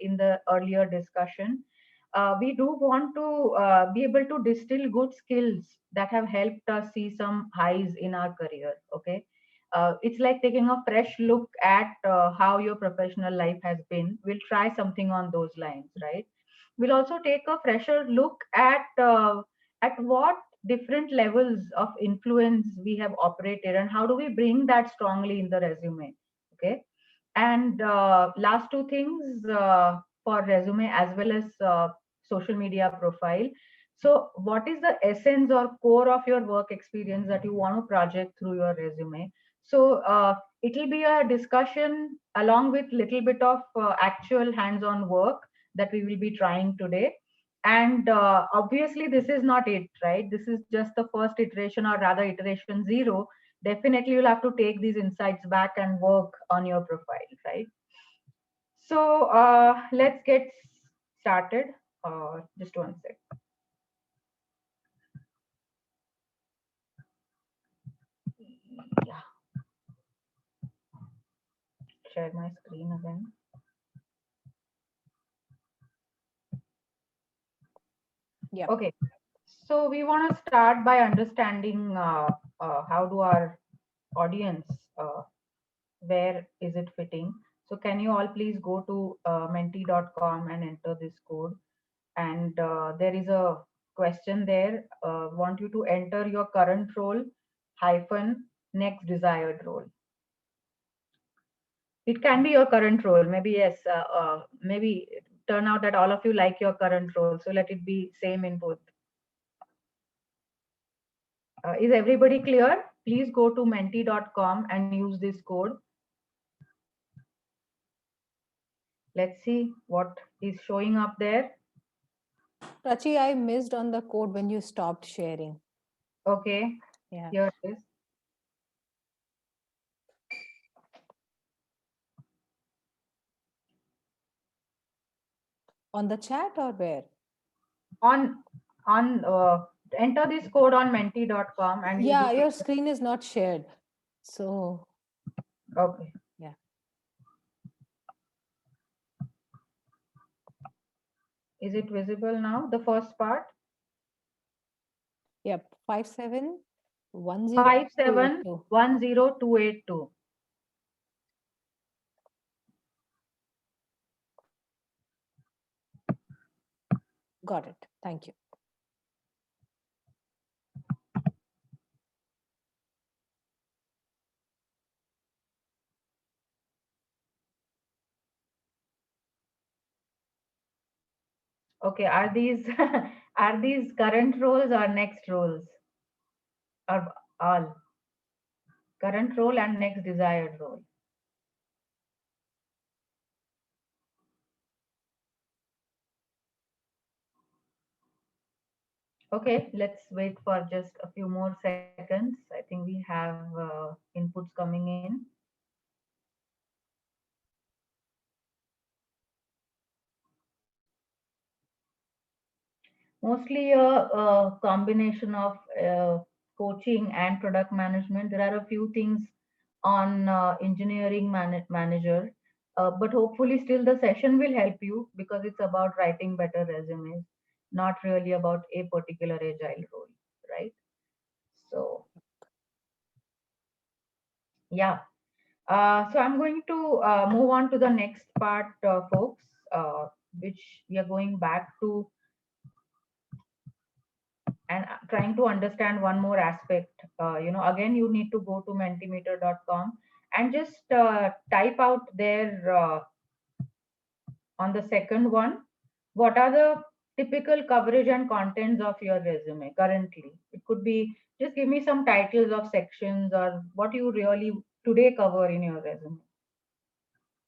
in the earlier discussion, we do want to be able to distill good skills that have helped us see some highs in our career. Okay. It's like taking a fresh look at how your professional life has been. We'll try something on those lines, right? We'll also take a fresher look at what different levels of influence we have operated and how do we bring that strongly in the resume. Okay. And last two things for resume as well as social media profile. So what is the essence or core of your work experience that you want to project through your resume? So it will be a discussion along with little bit of actual hands-on work that we will be trying today. And obviously this is not it, right? This is just the first iteration, or rather iteration zero. Definitely you'll have to take these insights back and work on your profile, right? So let's get started. Just one sec. Yeah, share my screen again. Yeah. Okay, so we want to start by understanding how do our audience, where is it fitting. So can you all please go to menti.com and enter this code. And there is a question there. Want you to enter your current role hyphen next desired role. It can be your current role. Maybe yes. Maybe turn out that all of you like your current role. So let it be same in both. Is everybody clear? Please go to menti.com and use this code. Let's see what is showing up there. Prachi, I missed on the code when you stopped sharing. Okay, Yeah. here it is. On the chat or where? On enter this code on menti.com and you Yeah, will your get. screen is not shared. So, Okay. yeah. Is it visible now? The first part? Yep. 5710282. 5710282. Got it. Thank you. Okay, are these are these current roles or next roles? Or all? Current role and next desired role. Okay, let's wait for just a few more seconds. I think we have inputs coming in. Mostly a combination of coaching and product management. There are a few things on engineering manager, but hopefully still the session will help you because it's about writing better resumes, not really about a particular agile role, right? So yeah. So I'm going to move on to the next part, folks, which we are going back to and trying to understand one more aspect. Again, you need to go to mentimeter.com and just type out there on the second one, what are the typical coverage and contents of your resume currently? It could be just give me some titles of sections or what you really today cover in your resume.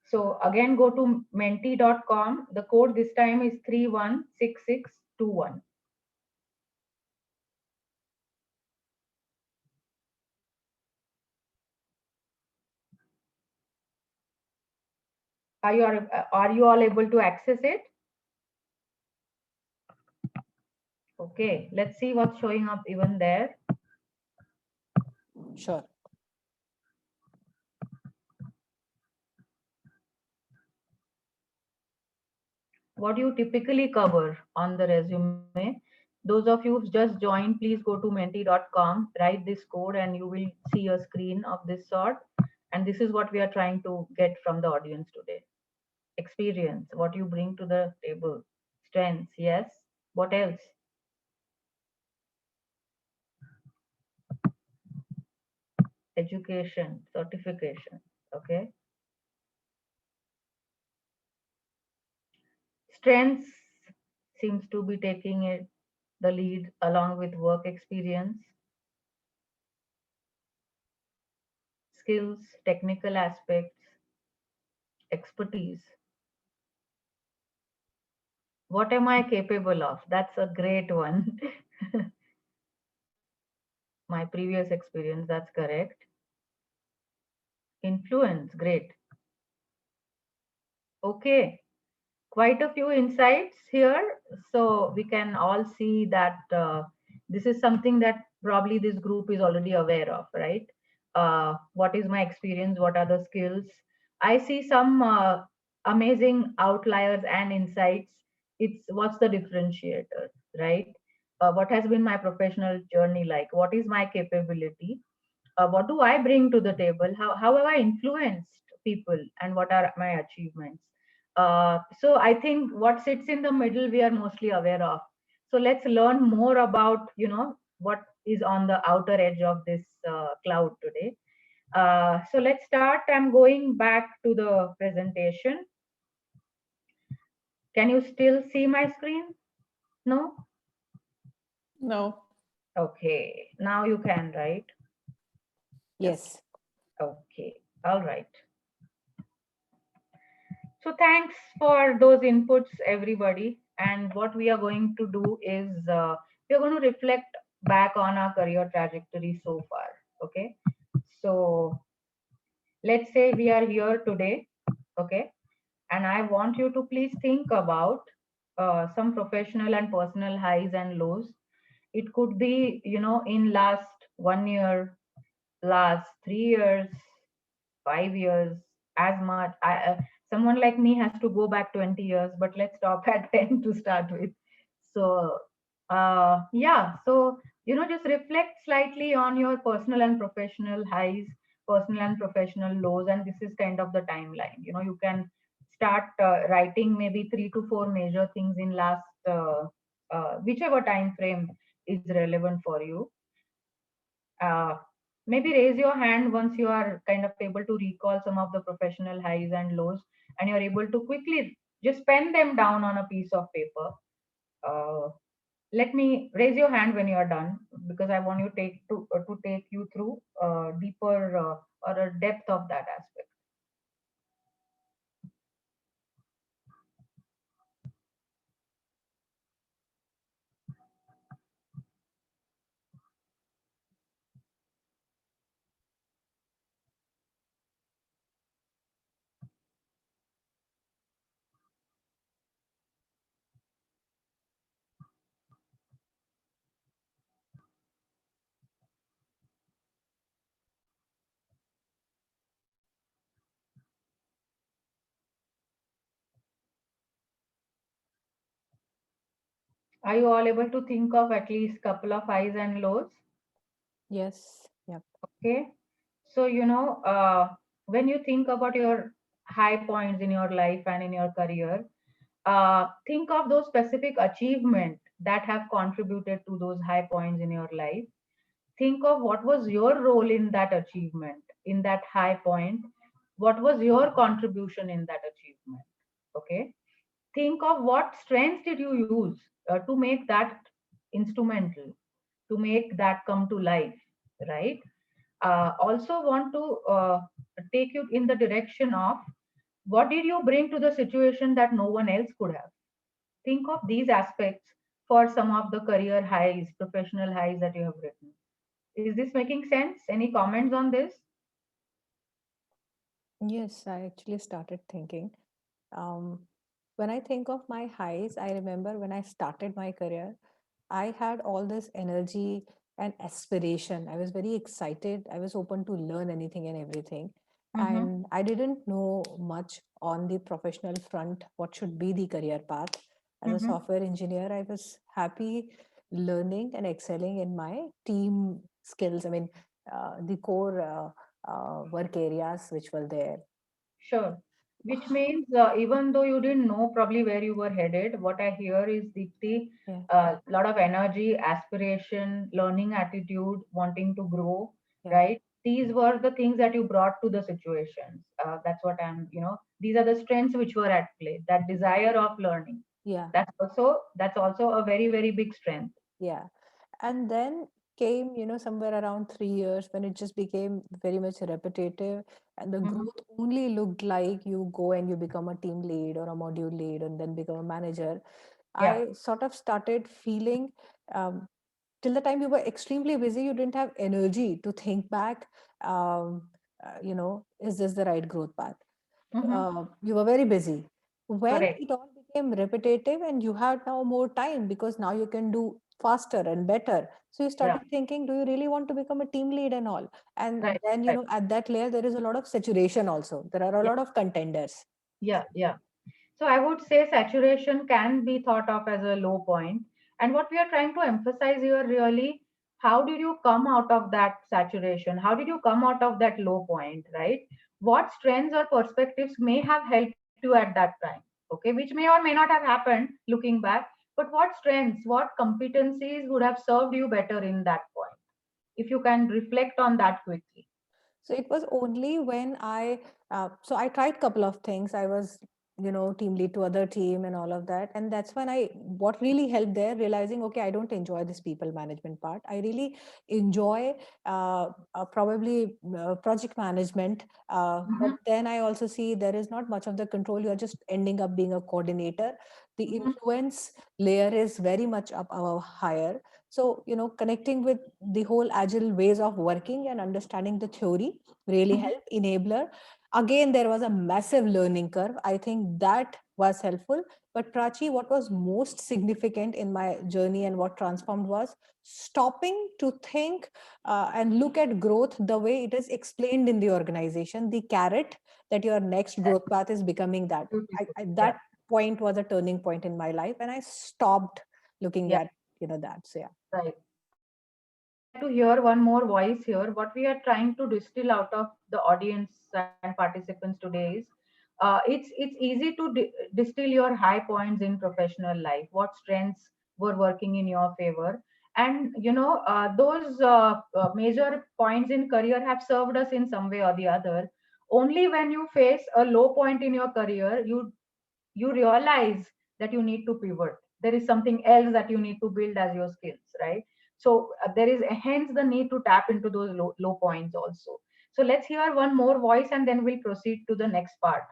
So again, go to menti.com. The code this time is 316621. Are you all able to access it? Okay, let's see what's showing up even there. Sure. what do you typically cover on the resume? Those of you who've just joined, please go to menti.com, write this code, and you will see a screen of this sort. And this is what we are trying to get from the audience today. Experience, what you bring to the table. Strengths, yes. What else? Education, certification. Okay. Strengths seems to be taking it the lead along with work experience, skills, technical aspects, expertise. What am I capable of? That's a great one. My previous experience, that's correct. Influence, great. Okay, quite a few insights here. So we can all see that this is something that probably this group is already aware of, right? What is my experience? What are the skills? I see some amazing outliers and insights. It's what's the differentiator, right? What has been my professional journey like? What is my capability? What do I bring to the table? How have I influenced people, and what are my achievements? So I think what sits in the middle we are mostly aware of. So let's learn more about what is on the outer edge of this cloud today. So let's start. I'm going back to the presentation. Can you still see my screen? No? No. Okay. Now you can, right? Yes. Okay. All right. So thanks for those inputs, everybody. And what we are going to do is we are going to reflect back on our career trajectory so far. Okay. So let's say we are here today. Okay. And I want you to please think about some professional and personal highs and lows. It could be, in last 1 year, last 3 years, 5 years, as much. Someone like me has to go back 20 years, but let's stop at 10 to start with. So, yeah, so, just reflect slightly on your personal and professional highs, personal and professional lows, and this is kind of the timeline. You can start writing maybe 3 to 4 major things in last, whichever time frame is relevant for you. uh, Maybe raise your hand once you are kind of able to recall some of the professional highs and lows, and you're able to quickly just pen them down on a piece of paper. uh, Let me raise your hand when you are done, because I want you to take you through deeper or a depth of that aspect. Are you all able to think of at least couple of highs and lows? Yes. Yep. Okay. So, when you think about your high points in your life and in your career, think of those specific achievements that have contributed to those high points in your life. Think of what was your role in that achievement, in that high point. What was your contribution in that achievement? Okay. Think of what strengths did you use to make that instrumental, to make that come to life, right? Also want to take you in the direction of what did you bring to the situation that no one else could have. Think of these aspects for some of the career highs, professional highs that you have written. Is this making sense? Any comments on this? Yes, I actually started thinking. Um, when I think of my highs, I remember when I started my career, I had all this energy and aspiration. I was very excited. I was open to learn anything and everything. Mm-hmm. And I didn't know much on the professional front, what should be the career path. As a Mm-hmm. software engineer, I was happy learning and excelling in my team skills. I mean, the core work areas which were there. Sure. Which means even though you didn't know probably where you were headed, what I hear is Deepti, Yeah, a lot of energy, aspiration, learning attitude, wanting to grow, yeah, right? These were the things that you brought to the situations. That's what these are the strengths which were at play, that desire of learning. yeah, That's also a very, very big strength. yeah. And then came, somewhere around 3 years when it just became very much repetitive, and the Hmm. growth only looked like you go and you become a team lead or a module lead and then become a manager. Yeah. I sort of started feeling, um, till the time you were extremely busy, you didn't have energy to think back, um, is this the right growth path? Hmm. You were very busy. When Correct. it all became repetitive and you had now more time because now you can do faster and better. So you Yeah. started thinking, do you really want to become a team lead and all? And Right. then, Right. at that layer, there is a lot of saturation also. There are a Yeah. lot of contenders. Yeah. Yeah. So I would say saturation can be thought of as a low point. And what we are trying to emphasize here really, how did you come out of that saturation? How did you come out of that low point, right? What strengths or perspectives may have helped you at that time? Okay, which may or may not have happened looking back, but what strengths, what competencies would have served you better in that point? If you can reflect on that quickly. So it was only when so I tried couple of things. I was, team lead to other team and all of that. And that's when what really helped there, realizing, okay, I don't enjoy this people management part. I really enjoy probably project management. But Hmm. then I also see there is not much of the control. You're just ending up being a coordinator. The Hmm. influence layer is very much up higher. So, connecting with the whole agile ways of working and understanding the theory really Hmm. helped. Enabler. Again, there was a massive learning curve. I think that was helpful. But Prachi, what was most significant in my journey and what transformed was stopping to think and look at growth the way it is explained in the organization, the carrot that your next growth path is becoming that. Beautiful. Yeah. That point was a turning point in my life, and I stopped looking Yeah. at that. So yeah. Right. And I would like to hear one more voice here. What we are trying to distill out of the audience and participants today is, it's easy to distill your high points in professional life. What strengths were working in your favor, and those major points in career have served us in some way or the other. Only when you face a low point in your career, you realize that you need to pivot. There is something else that you need to build as your skills, right? So there is hence the need to tap into those low points also. So let's hear one more voice and then we'll proceed to the next part.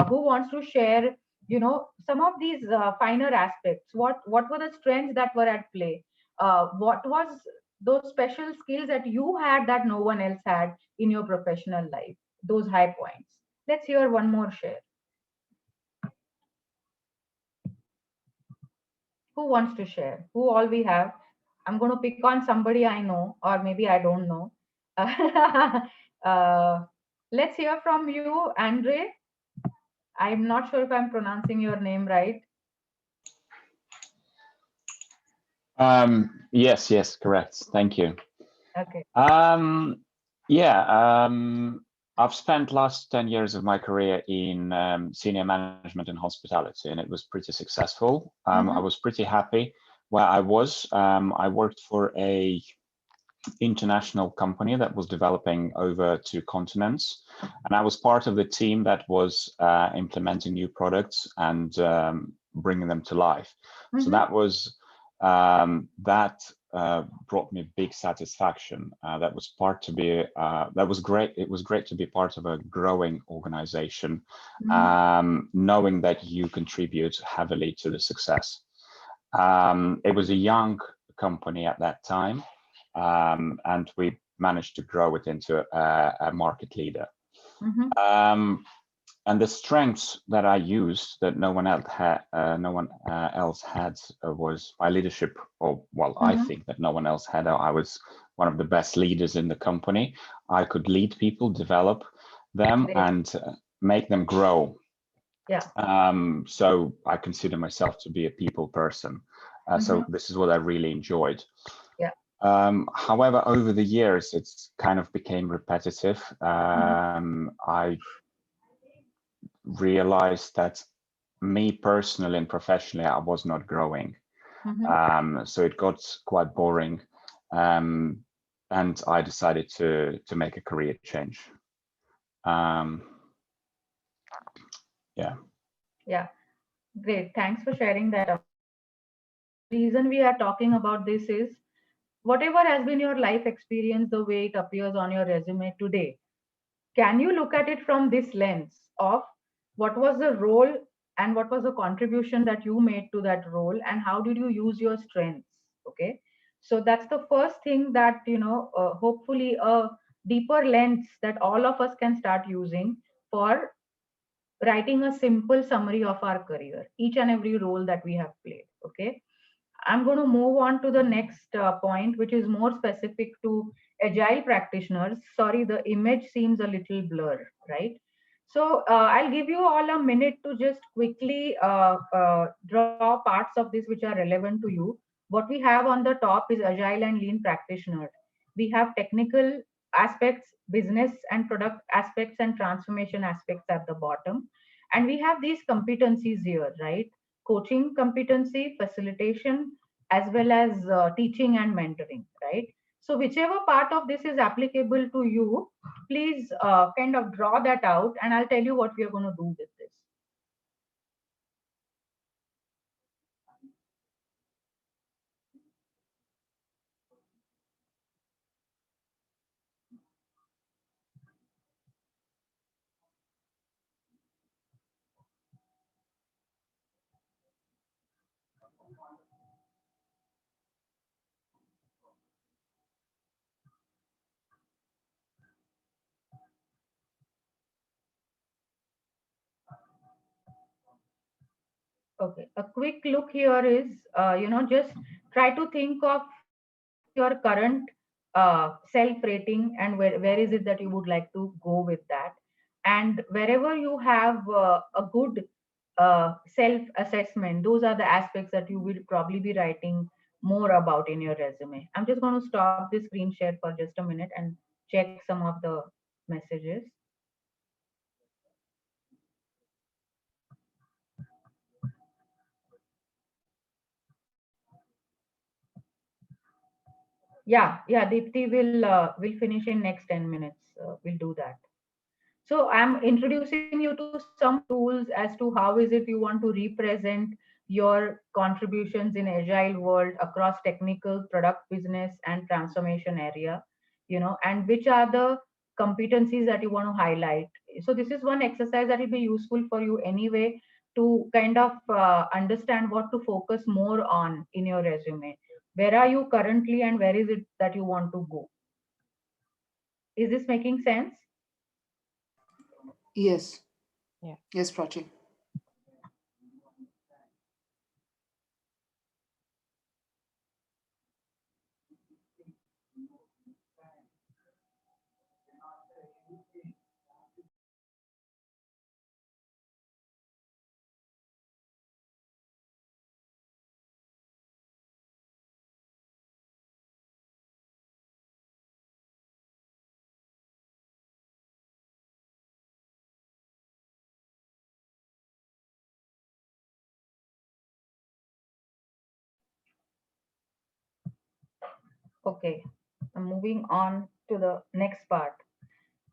Who wants to share some of these finer aspects? What were the strengths that were at play? What was those special skills that you had that no one else had in your professional life, those high points? Let's hear one more share. Who wants to share? Who all we have? I'm going to pick on somebody I know, or maybe I don't know. uh, let's hear from you, Andre. I'm not sure if I'm pronouncing your name right. Yes, correct. Thank you. Okay. Um, yeah, I've spent last 10 years of my career in senior management in hospitality, and it was pretty successful. I Mm-hmm. was pretty happy where I was. I worked for a international company that was developing over 2 continents, and I was part of the team that was implementing new products and bringing them to life. So Mm-hmm. that was that brought me big satisfaction. That was that was great. It was great to be part of a growing organization, Mm-hmm. knowing that you contribute heavily to the success. It was a young company at that time, and we managed to grow it into a market leader. Mm-hmm. And the strengths that I used that no one else had was my leadership. Or well, I Mm-hmm. think that no one else had. I was one of the best leaders in the company. I could lead people, develop them, Great. and make them grow. Yeah. So I consider myself to be a people person. So this is what I really enjoyed. Yeah. However, over the years, it's kind of became repetitive. I realized that me personally and professionally, I was not growing. So it got quite boring. And I decided to make a career change. Yeah. Yeah. Great. Thanks for sharing that. The reason we are talking about this is whatever has been your life experience, the way it appears on your resume today, can you look at it from this lens of what was the role and what was the contribution that you made to that role and how did you use your strengths? Okay. So that's the first thing that, hopefully a deeper lens that all of us can start using for writing a simple summary of our career, each and every role that we have played. Okay. I'm going to move on to the next point, which is more specific to agile practitioners. Sorry, the image seems a little blur, right? So I'll give you all a minute to just quickly draw parts of this which are relevant to you. What we have on the top is agile and lean practitioner. We have technical aspects, business and product aspects, and transformation aspects at the bottom. And we have these competencies here, right? Coaching competency, facilitation, as well as teaching and mentoring, right? So whichever part of this is applicable to you, please kind of draw that out, and I'll tell you what we are going to do with this. Okay, a quick look here is, just try to think of your current self rating and where is it that you would like to go with that. And wherever you have a good self assessment, those are the aspects that you will probably be writing more about in your resume. I'm just going to stop the screen share for just a minute and check some of the messages. Yeah, Deepthi will finish in next 10 minutes. We'll do that. So I'm introducing you to some tools as to how is it you want to represent your contributions in agile world across technical, product, business, and transformation area, and which are the competencies that you want to highlight. So this is one exercise that will be useful for you anyway to kind of understand what to focus more on in your resume. Where are you currently and where is it that you want to go? Is this making sense? Yes. Yeah. Yes, Prachi. Okay, I'm moving on to the next part.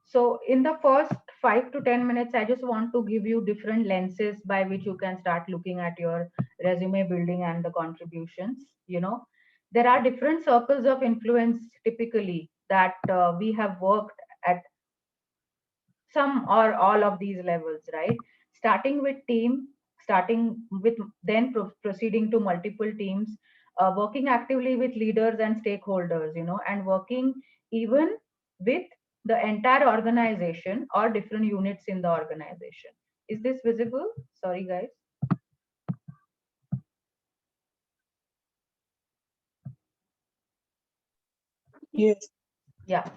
So, in the first 5 to 10 minutes, I just want to give you different lenses by which you can start looking at your resume building and the contributions. There are different circles of influence typically that we have worked at some or all of these levels, right? Starting with team, starting with then proceeding to multiple teams, working actively with leaders and stakeholders, and working even with the entire organization or different units in the organization. Is this visible? Sorry, guys. Yes. Yeah.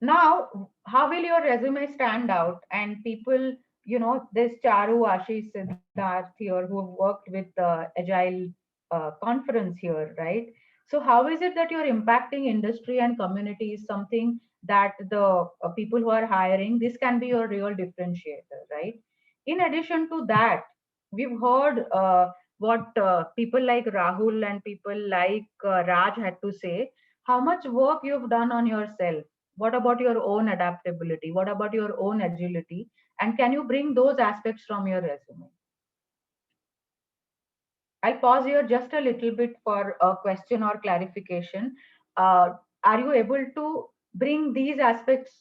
Now, how will your resume stand out and people there's Charu, Ashish, Siddharth here who have worked with the Agile conference here, right? So how is it that you're impacting industry and community is something that the people who are hiring, this can be your real differentiator, right? In addition to that, we've heard what people like Rahul and people like Raj had to say, how much work you've done on yourself. What about your own adaptability? What about your own agility? And can you bring those aspects from your resume? I'll pause here just a little bit for a question or clarification. Uh, are you able to bring these aspects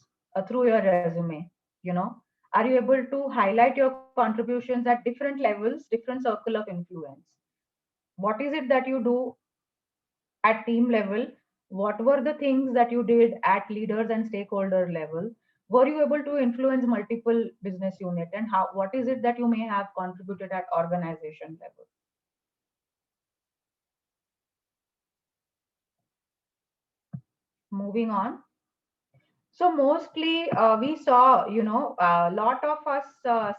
through your resume? You know, are you able to highlight your contributions at different levels, different circle of influence? What is it that you do at team level? What were the things that you did at leaders and stakeholder level? Were you able to influence multiple business unit, and how, what is it that you may have contributed at organization level? Moving on. So mostly we saw, a lot of us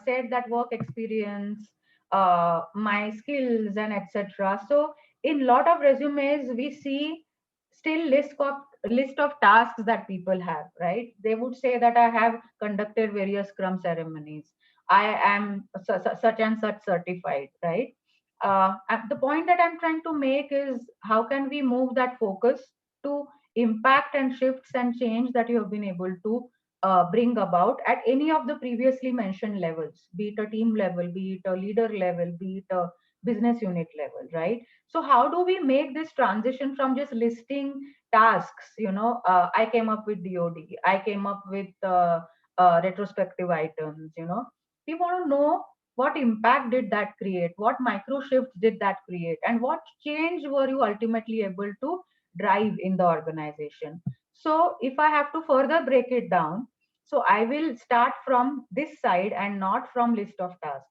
said that work experience, my skills and etc. So in lot of resumes, we see still list of tasks that people have, right? They would say that I have conducted various Scrum ceremonies. I am such and such certified, right? The point that I'm trying to make is how can we move that focus to impact and shifts and change that you have been able to bring about at any of the previously mentioned levels, be it a team level, be it a leader level, be it a business unit level, right? So how do we make this transition from just listing tasks? I came up with DoD, I came up with retrospective items. We want to know what impact did that create, what micro shifts did that create, and what change were you ultimately able to drive in the organization. So if I have to further break it down, so I will start from this side and not from list of tasks.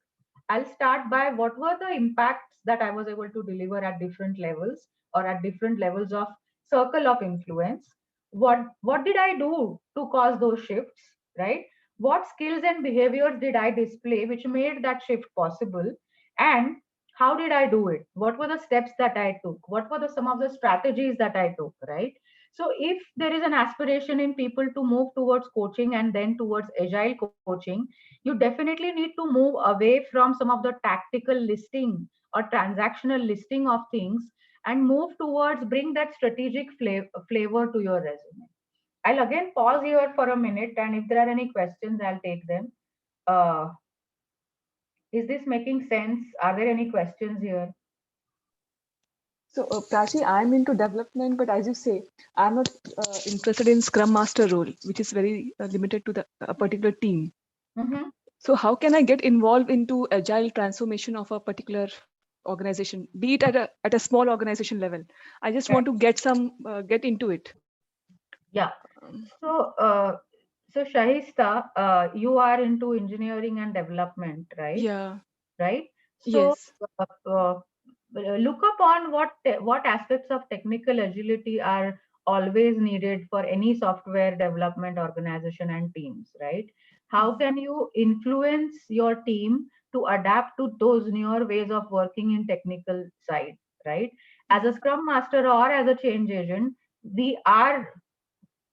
I'll start by what were the impacts that I was able to deliver at different levels or at different levels of circle of influence. What did I do to cause those shifts, right? What skills and behaviors did I display which made that shift possible? And how did I do it? What were the steps that I took? What were some of the strategies that I took, right? So if there is an aspiration in people to move towards coaching and then towards agile coaching, you definitely need to move away from some of the tactical listing or transactional listing of things and move towards bring that strategic flavor to your resume. I'll again pause here for a minute, and if there are any questions, I'll take them. Uh, is this making sense? Are there any questions here? So, Prachi, I'm into development, but as you say, I'm not interested in Scrum Master role, which is very limited to a particular team. Mm-hmm. So, how can I get involved into agile transformation of a particular organization, be it at a small organization level? I just want to get into it. Yeah. Um, So Shahista, you are into engineering and development, right? yeah. Right. So Yes. look upon what aspects of technical agility are always needed for any software development organization and teams, right? How can you influence your team to adapt to those newer ways of working in technical side, right? As a scrum master or as a change agent, we are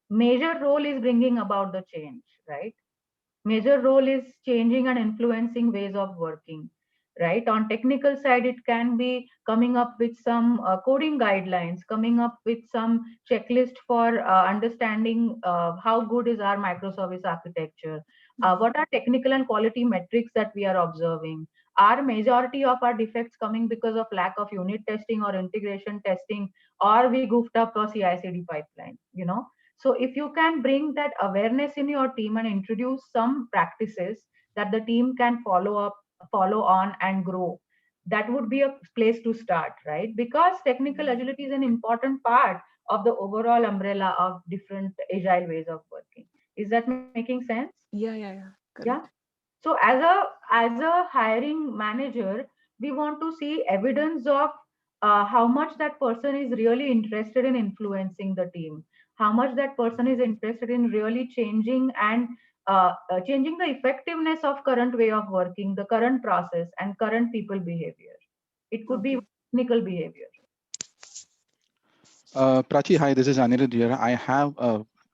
major role is bringing about the change, right? Major role is changing and influencing ways of working, right? On technical side, it can be coming up with some coding guidelines, coming up with some checklist for understanding how good is our microservice architecture, what are technical and quality metrics that we are observing, are majority of our defects coming because of lack of unit testing or integration testing, or we goofed up a CI/CD pipeline, so if you can bring that awareness in your team and introduce some practices that the team can follow on and grow, that would be a place to start, right? Because technical agility is an important part of the overall umbrella of different agile ways of working. Is that making sense? Yeah. Yeah. Correct. So as a hiring manager, we want to see evidence of how much that person is really interested in influencing the team, how much that person is interested in really changing and changing the effectiveness of current way of working, the current process, and current people behavior. It could be Okay. technical behavior. Prachi, hi, this is Anirudh here. I have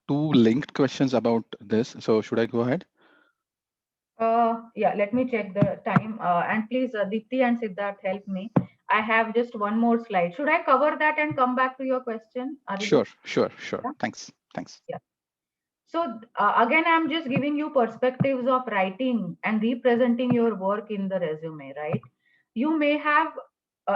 two linked questions about this. So should I go ahead? Yeah, let me check the time. And please, Deepti and Siddharth, help me. I have just one more slide. Should I cover that and come back to your question, Aridu? Sure. Yeah. Thanks. Yeah. So again, I'm just giving you perspectives of writing and representing your work in the resume, right? You may have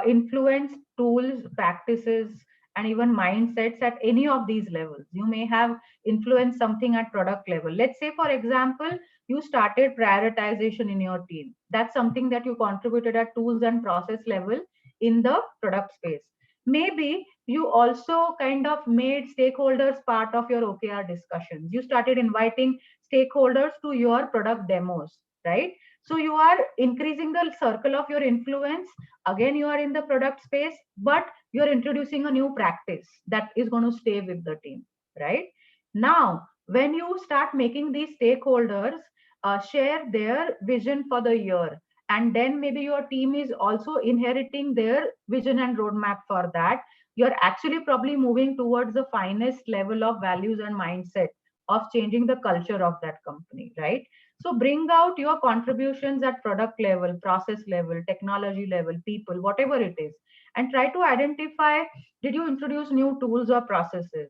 influenced tools, practices, and even mindsets at any of these levels. You may have influenced something at product level. Let's say, for example, you started prioritization in your team. That's something that you contributed at tools and process level in the product space. Maybe you also kind of made stakeholders part of your OKR discussions. You started inviting stakeholders to your product demos, right? So you are increasing the circle of your influence. Again, you are in the product space, but you're introducing a new practice that is going to stay with the team, right? Now, when you start making these stakeholders share their vision for the year, and then maybe your team is also inheriting their vision and roadmap for that, you're actually probably moving towards the finest level of values and mindset of changing the culture of that company, right? So bring out your contributions at product level, process level, technology level, people, whatever it is, and try to identify, did you introduce new tools or processes?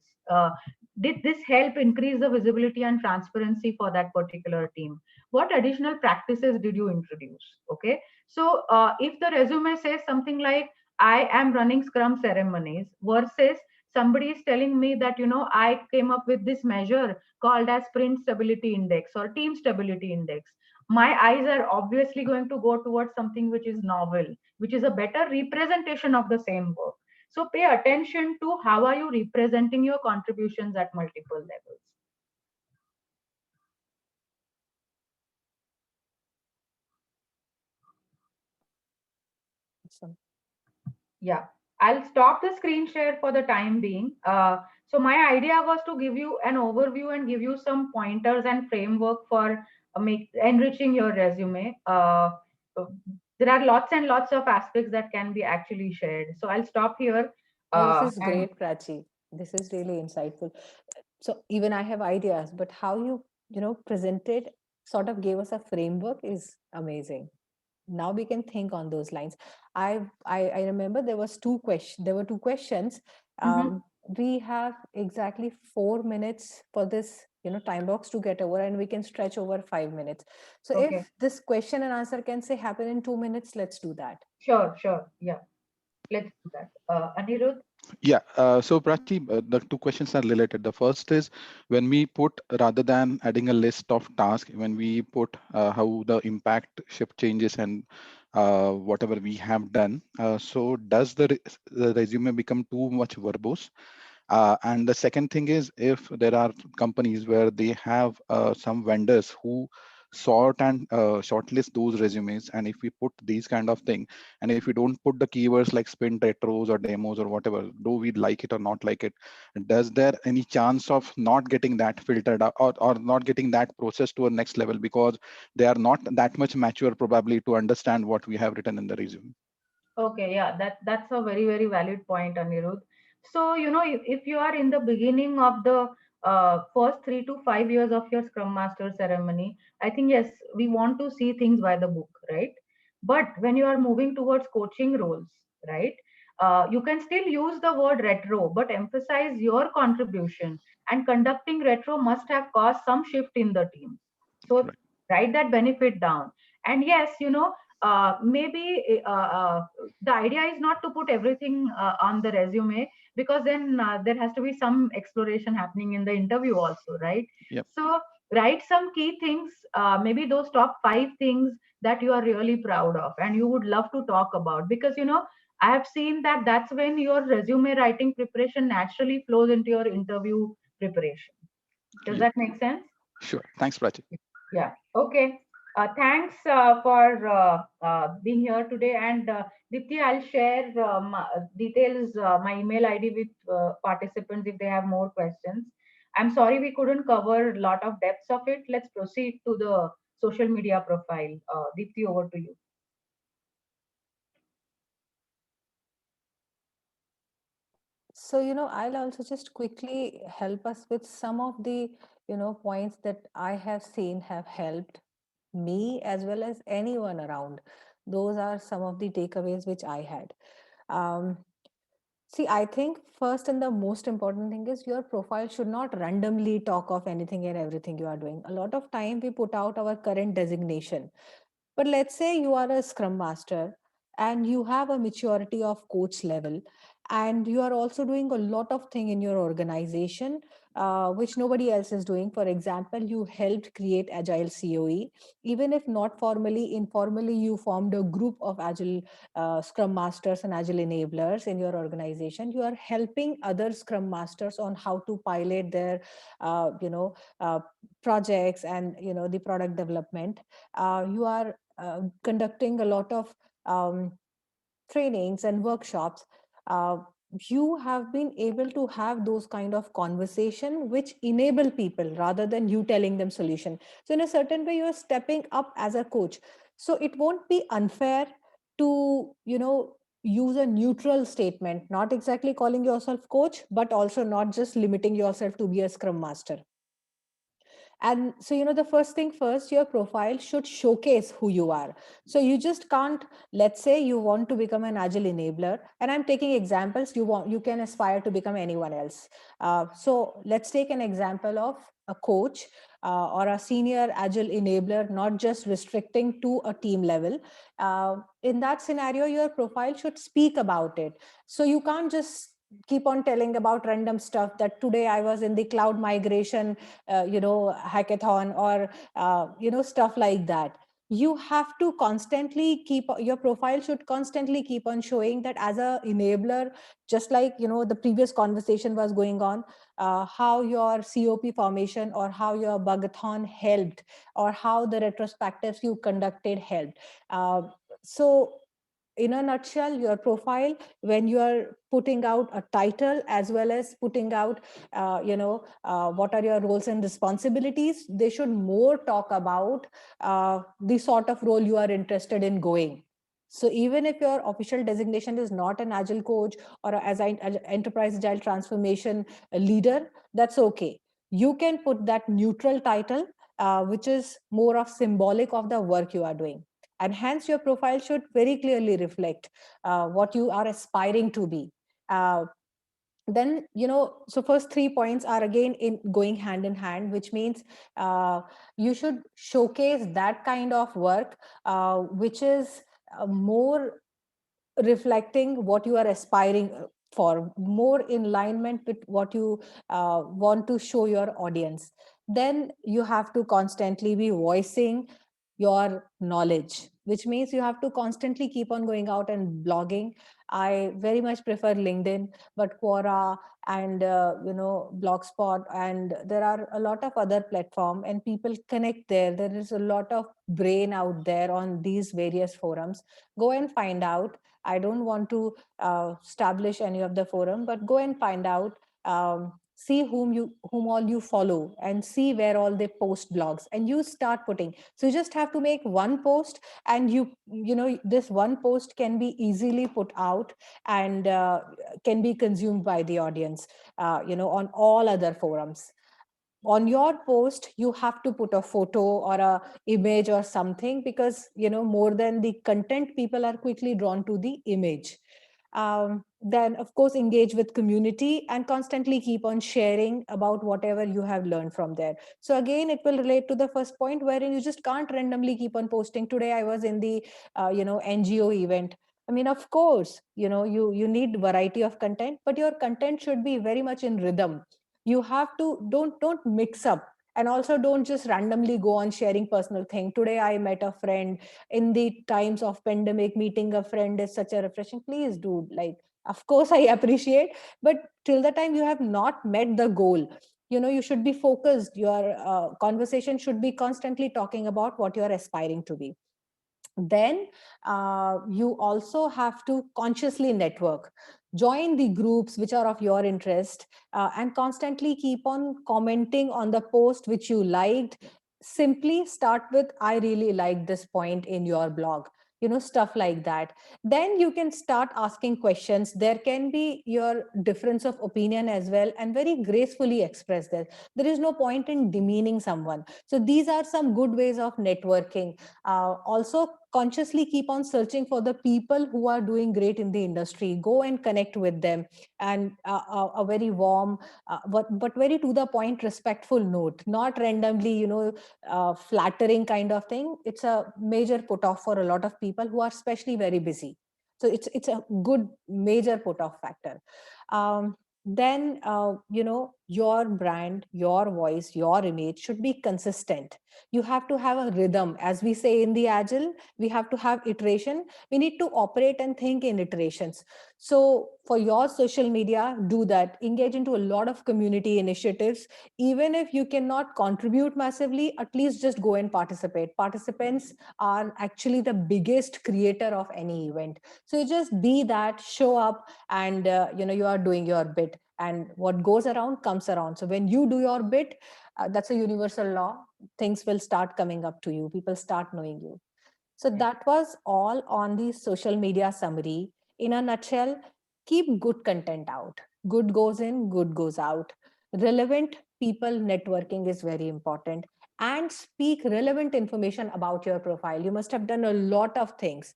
Did this help increase the visibility and transparency for that particular team? What additional practices did you introduce? Okay, so if the resume says something like, I am running scrum ceremonies, versus somebody is telling me that, I came up with this measure called as sprint stability index or team stability index, my eyes are obviously going to go towards something which is novel, which is a better representation of the same work. So pay attention to how are you representing your contributions at multiple levels. Awesome. Yeah, I'll stop the screen share for the time being. So my idea was to give you an overview and give you some pointers and framework for enriching your resume. There are lots and lots of aspects that can be actually shared. So I'll stop here. No, this is And great, Prachi. This is really insightful. So even I have ideas, but how you presented, sort of gave us a framework is amazing. Now we can think on those lines. I remember there were two questions. Mhm. We have exactly 4 minutes for this time box to get over, and we can stretch over 5 minutes. So Okay, if this question and answer can say happen in 2 minutes, let's do that. sure. Yeah, let's do that. Anirudh? Yeah. So Prachi, the two questions are related. The first is when we put, rather than adding a list of tasks, when we put how the impact shift changes and whatever we have done. So does the resume become too much verbose? And the second thing is, if there are companies where they have some vendors who sort and shortlist those resumes, and if we put these kind of thing, and if we don't put the keywords like sprint retros or demos or whatever, do we like it or not like it? Does there any chance of not getting that filtered out, or not getting that process to a next level because they are not that much mature probably to understand what we have written in the resume? Okay, yeah, that's a very, very valid point, Anirudh. So, if you are in the beginning of the first 3 to 5 years of your Scrum Master ceremony, I think, yes, we want to see things by the book, right? But when you are moving towards coaching roles, right, you can still use the word retro, but emphasize your contribution. And conducting retro must have caused some shift in the team. So Right. write that benefit down. And yes, maybe the idea is not to put everything on the resume, because then there has to be some exploration happening in the interview also, right? Yep. So write some key things, maybe those top 5 things that you are really proud of and you would love to talk about, because I have seen that that's when your resume writing preparation naturally flows into your interview preparation. Does Yep. that make sense? Sure. Thanks, Prachi. Yeah. Okay. Thanks for being here today. And Dipti, I'll share details, my email ID with participants if they have more questions. I'm sorry we couldn't cover a lot of depths of it. Let's proceed to the social media profile. Deepti, over to you. So, I'll also just quickly help us with some of the, points that I have seen have helped me as well as anyone around. Those are some of the takeaways which I had. Um, See, I think first and the most important thing is your profile should not randomly talk of anything and everything you are doing. A lot of time we put out our current designation. But let's say you are a scrum master and you have a maturity of coach level, and you are also doing a lot of thing in your organization which nobody else is doing. For example, you helped create Agile COE. Even if not formally, informally, you formed a group of Agile Scrum Masters and Agile enablers in your organization. You are helping other Scrum Masters on how to pilot their, projects and the product development. You are conducting a lot of trainings and workshops. uh, you have been able to have those kind of conversation which enable people rather than you telling them solution. So in a certain way, you're stepping up as a coach. So it won't be unfair to use a neutral statement, not exactly calling yourself coach, but also not just limiting yourself to be a scrum master. And so, the first thing first, your profile should showcase who you are. So you just can't, let's say you want to become an Agile enabler, and I'm taking examples. You can aspire to become anyone else. So let's take an example of a coach or a senior Agile enabler, not just restricting to a team level. In that scenario, your profile should speak about it. So you can't just keep on telling about random stuff that today I was in the cloud migration hackathon, or stuff like that. You have to constantly keep, your profile should constantly keep on showing that as a enabler, just like the previous conversation was going on, how your COP formation or how your bugathon helped, or how the retrospectives you conducted helped. So in a nutshell, your profile, when you are putting out a title as well as putting out what are your roles and responsibilities, they should more talk about the sort of role you are interested in going. So even if your official designation is not an Agile coach or as an enterprise Agile transformation leader, that's okay. You can put that neutral title, which is more of symbolic of the work you are doing. And hence your profile should very clearly reflect what you are aspiring to be. Then so first 3 points are again in going hand in hand, which means you should showcase that kind of work which is more reflecting what you are aspiring for, more in alignment with what you want to show your audience. Then you have to constantly be voicing your knowledge, which means you have to constantly keep on going out and blogging. I very much prefer LinkedIn, but Quora and Blogspot, and there are a lot of other platform, and people connect there. There is a lot of brain out there on these various forums. Go and find out. I don't want to establish any of the forum, but go and find out. See whom all you follow, and see where all they post blogs, and you start putting. So you just have to make one post, and this one post can be easily put out and can be consumed by the audience, on all other forums. On your post you have to put a photo or a image or something, because more than the content, people are quickly drawn to the image. Then of course engage with community and constantly keep on sharing about whatever you have learned from there. So again, it will relate to the first point, wherein you just can't randomly keep on posting, today I was in the NGO event. I mean, of course, you need variety of content, but your content should be very much in rhythm. You have to don't mix up, and also don't just randomly go on sharing personal thing. Today I met a friend. In the times of pandemic, meeting a friend is such a refreshing. Please do, like, of course I appreciate, but till the time you have not met the goal, you should be focused. Your conversation should be constantly talking about what you are aspiring to be. Then you also have to consciously network, join the groups which are of your interest, and constantly keep on commenting on the post which you liked. Simply start with, I really like this point in your blog, stuff like that. Then you can start asking questions. There can be your difference of opinion as well, and very gracefully express that. There is no point in demeaning someone. So these are some good ways of networking. Also, consciously keep on searching for the people who are doing great in the industry. Go and connect with them, and a very warm, but very to the point, respectful note, not randomly, flattering kind of thing. It's a major put off for a lot of people who are especially very busy. So it's a good major put off factor. Then your brand, your voice, your image should be consistent. You have to have a rhythm. As we say in the Agile, we have to have iteration. We need to operate and think in iterations. So for your social media, do that. Engage into a lot of community initiatives. Even if you cannot contribute massively, at least just go and participate. Participants are actually the biggest creator of any event. So you just be that, show up, and you are doing your bit, and what goes around comes around. So when you do your bit, that's a universal law. Things will start coming up to you. People start knowing you. So that was all on the social media summary. In a nutshell, keep good content out. Good goes in, good goes out. Relevant people networking is very important. And speak relevant information about your profile. You must have done a lot of things.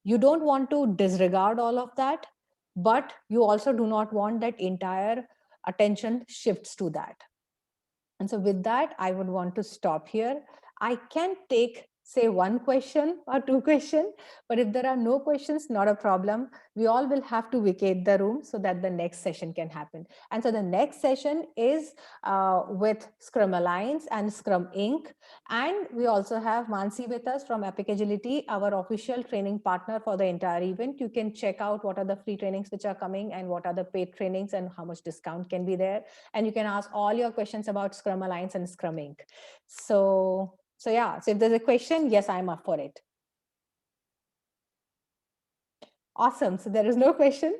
You don't want to disregard all of that, but you also do not want that entire attention shifts to that. And so with that, I would want to stop here. I can take, say, one question or two questions, but if there are no questions, not a problem. We all will have to vacate the room so that the next session can happen. And so the next session is with Scrum Alliance and Scrum Inc. And we also have Mansi with us from Epic Agility, our official training partner for the entire event. You can check out what are the free trainings which are coming and what are the paid trainings and how much discount can be there. And you can ask all your questions about Scrum Alliance and Scrum Inc. So yeah, so if there's a question, yes, I'm up for it. Awesome. So there is no question.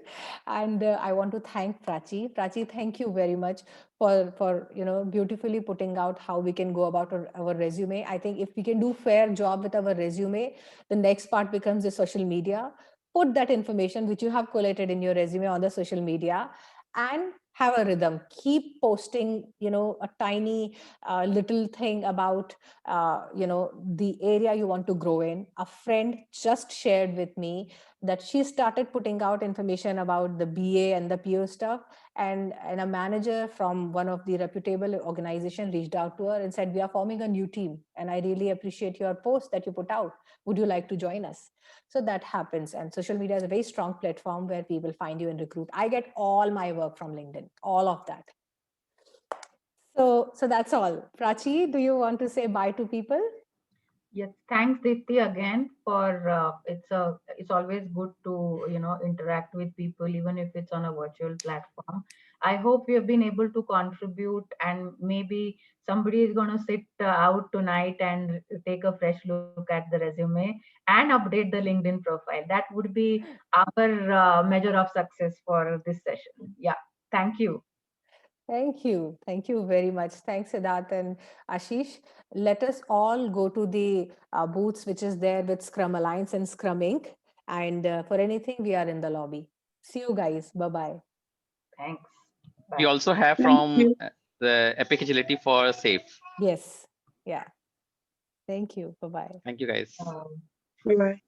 And I want to thank Prachi. Prachi, thank you very much for beautifully putting out how we can go about our resume. I think if we can do fair job with our resume, the next part becomes the social media. Put that information which you have collated in your resume on the social media and have a rhythm. Keep posting, a tiny little thing about, the area you want to grow in. A friend just shared with me that she started putting out information about the BA and the PO stuff. And a manager from one of the reputable organization reached out to her and said, we are forming a new team. And I really appreciate your post that you put out. Would you like to join us? So that happens. And social media is a very strong platform where people find you and recruit. I get all my work from LinkedIn, all of that. So that's all. Prachi, do you want to say bye to people? Yes, thanks Dipti again for it's always good to interact with people even if it's on a virtual platform. I hope we have been able to contribute, and maybe somebody is going to sit out tonight and take a fresh look at the resume and update the LinkedIn profile. That would be our measure of success for this session. Yeah, thank you. Thank you. Thank you very much. Thanks, Siddharth and Ashish. Let us all go to the booths, which is there with Scrum Alliance and Scrum Inc. And for anything, we are in the lobby. See you guys. Bye-bye. Thanks. We Bye. also have Thank from you. the Epic Agility for SAFe. Yes. Yeah. Thank you. Bye-bye. Thank you, guys. Um, Bye bye.